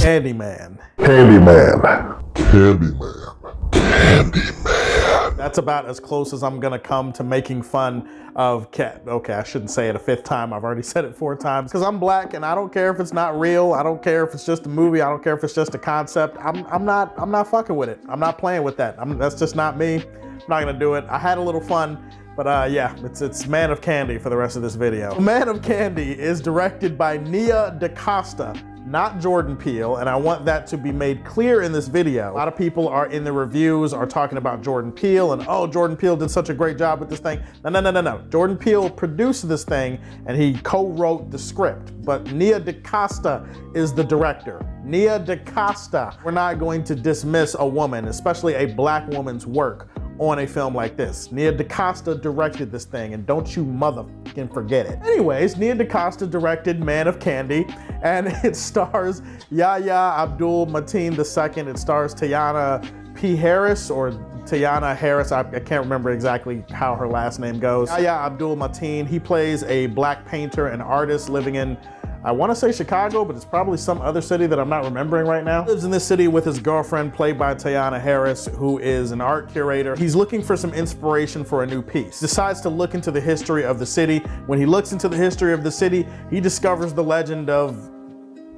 Candyman. Candyman. Candyman. Candyman. That's about as close as I'm gonna come to making fun of okay, I shouldn't say it a fifth time. I've already said it 4 times. Because I'm black and I don't care if it's not real. I don't care if it's just a movie. I don't care if it's just a concept. I'm not fucking with it. I'm not playing with that. That's just not me. I'm not gonna do it. I had a little fun. But yeah, it's Man of Candy for the rest of this video. Man of Candy is directed by Nia DeCosta, not Jordan Peele, and I want that to be made clear in this video. A lot of people are in the reviews are talking about Jordan Peele and, oh, Jordan Peele did such a great job with this thing. No. Jordan Peele produced this thing and he co-wrote the script, but Nia DeCosta is the director. Nia DeCosta. We're not going to dismiss a woman, especially a black woman's work, on a film like this. Nia DeCosta directed this thing, and don't you motherfucking forget it. Anyways, Nia DeCosta directed Man of Candy, and it stars Yahya Abdul-Mateen II. It stars Teyana P. Harris, or Teyana Harris, I can't remember exactly how her last name goes. Yahya Abdul-Mateen, he plays a black painter and artist living in, I want to say Chicago, but it's probably some other city that I'm not remembering right now. He lives in this city with his girlfriend, played by Teyana Harris, who is an art curator. He's looking for some inspiration for a new piece. Decides to look into the history of the city. When he looks into the history of the city, he discovers the legend of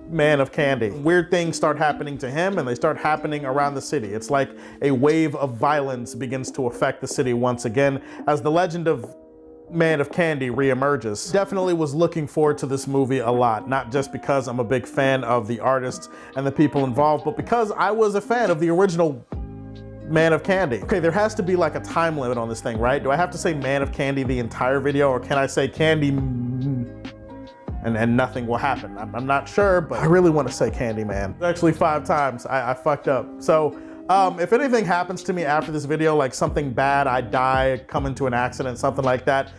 Man of Candy. Weird things start happening to him, and they start happening around the city. It's like a wave of violence begins to affect the city once again as the legend of Man of Candy reemerges. Definitely was looking forward to this movie a lot, not just because I'm a big fan of the artists and the people involved, but because I was a fan of the original Man of Candy. Okay, there has to be like a time limit on this thing, right? Do I have to say Man of Candy the entire video, or can I say Candy and nothing will happen? I'm not sure, but I really want to say Candyman. Actually 5 times, I fucked up. So, if anything happens to me after this video, like something bad, I die, come into an accident, something like that,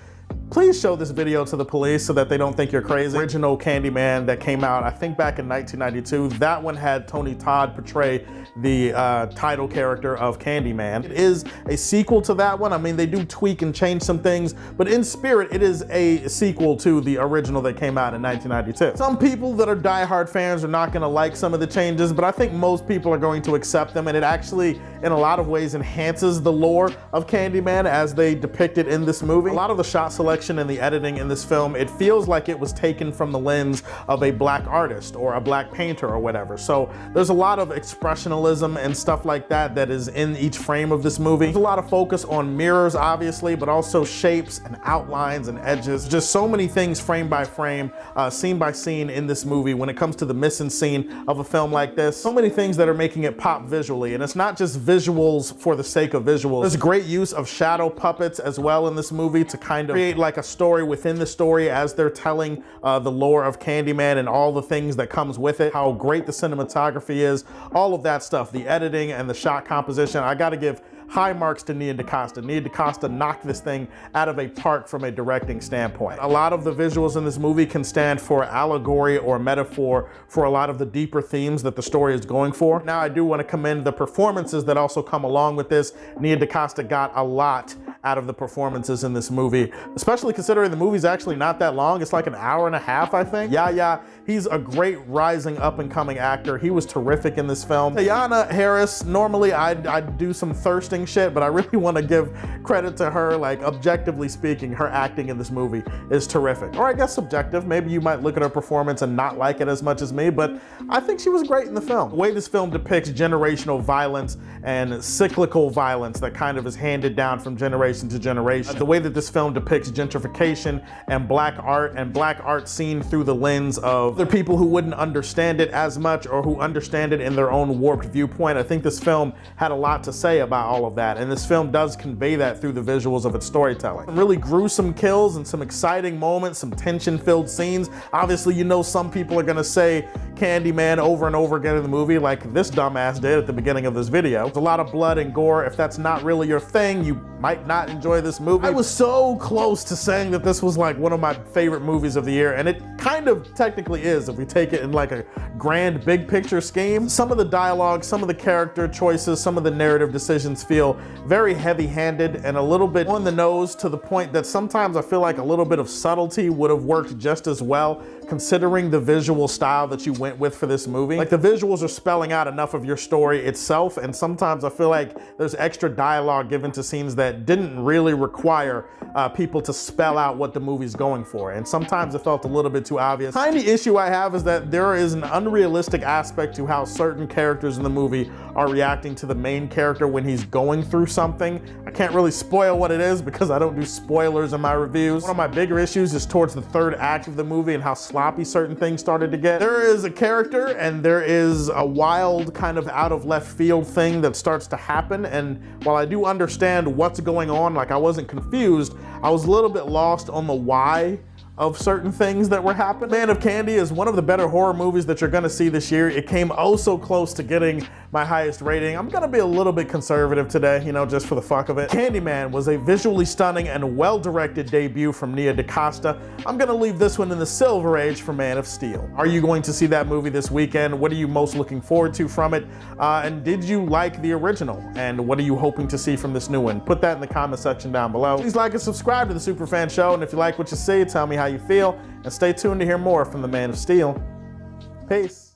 please show this video to the police so that they don't think you're crazy. Original Candyman that came out, I think back in 1992, that one had Tony Todd portray the title character of Candyman. It is a sequel to that one. I mean, they do tweak and change some things, but in spirit, it is a sequel to the original that came out in 1992. Some people that are diehard fans are not gonna like some of the changes, but I think most people are going to accept them, and it actually, in a lot of ways, enhances the lore of Candyman as they depict it in this movie. A lot of the shot selection and the editing in this film, it feels like it was taken from the lens of a black artist or a black painter or whatever. So there's a lot of expressionalism and stuff like that that is in each frame of this movie. There's a lot of focus on mirrors, obviously, but also shapes and outlines and edges. Just so many things frame by frame, scene by scene in this movie when it comes to the mise en scene of a film like this. So many things that are making it pop visually, and it's not just visuals for the sake of visuals. There's great use of shadow puppets as well in this movie to kind of create like a story within the story as they're telling the lore of Candyman and all the things that comes with it, how great the cinematography is, all of that stuff, the editing and the shot composition. I gotta give high marks to Nia DeCosta. Nia DeCosta knocked this thing out of a park from a directing standpoint. A lot of the visuals in this movie can stand for allegory or metaphor for a lot of the deeper themes that the story is going for. Now, I do want to commend the performances that also come along with this. Nia DeCosta got a lot out of the performances in this movie, especially considering the movie's actually not that long. It's like an hour and a half, I think. Yeah, he's a great rising up and coming actor. He was terrific in this film. Teyana Harris, normally I'd do some thirsting shit, but I really want to give credit to her. Like, objectively speaking, her acting in this movie is terrific. Or I guess subjective. Maybe you might look at her performance and not like it as much as me, but I think she was great in the film. The way this film depicts generational violence and cyclical violence that kind of is handed down from generation to generation. The way that this film depicts gentrification and black art seen through the lens of other people who wouldn't understand it as much or who understand it in their own warped viewpoint. I think this film had a lot to say about all of that, and this film does convey that through the visuals of its storytelling. Some really gruesome kills and some exciting moments, some tension-filled scenes. Obviously, you know some people are gonna say Candyman over and over again in the movie, like this dumbass did at the beginning of this video. There's a lot of blood and gore. If that's not really your thing, you might not enjoy this movie. I was so close to saying that this was like one of my favorite movies of the year, and it kind of technically is if we take it in like a grand big picture scheme. Some of the dialogue, some of the character choices, some of the narrative decisions feel very heavy-handed and a little bit on the nose, to the point that sometimes I feel like a little bit of subtlety would have worked just as well, considering the visual style that you went with for this movie. Like, the visuals are spelling out enough of your story itself, and sometimes I feel like there's extra dialogue given to scenes that didn't really require people to spell out what the movie's going for, and sometimes it felt a little bit too obvious. Tiny issue I have is that there is an unrealistic aspect to how certain characters in the movie are reacting to the main character when he's going through something. I can't really spoil what it is because I don't do spoilers in my reviews. One of my bigger issues is towards the third act of the movie and how sloppy certain things started to get. There is a character and there is a wild kind of out of left field thing that starts to happen, and while I do understand what's going on, like I wasn't confused, I was a little bit lost on the why of certain things that were happening. Man of Candy is one of the better horror movies that you're gonna see this year. It came oh so close to getting my highest rating. I'm gonna be a little bit conservative today, you know, just for the fuck of it. Candyman was a visually stunning and well-directed debut from Nia DeCosta. I'm gonna leave this one in the Silver Age for Man of Steel. Are you going to see that movie this weekend? What are you most looking forward to from it? And did you like the original? And what are you hoping to see from this new one? Put that in the comment section down below. Please like and subscribe to the Superfan Show, and if you like what you see, tell me how you feel, and stay tuned to hear more from the Man of Steel. Peace.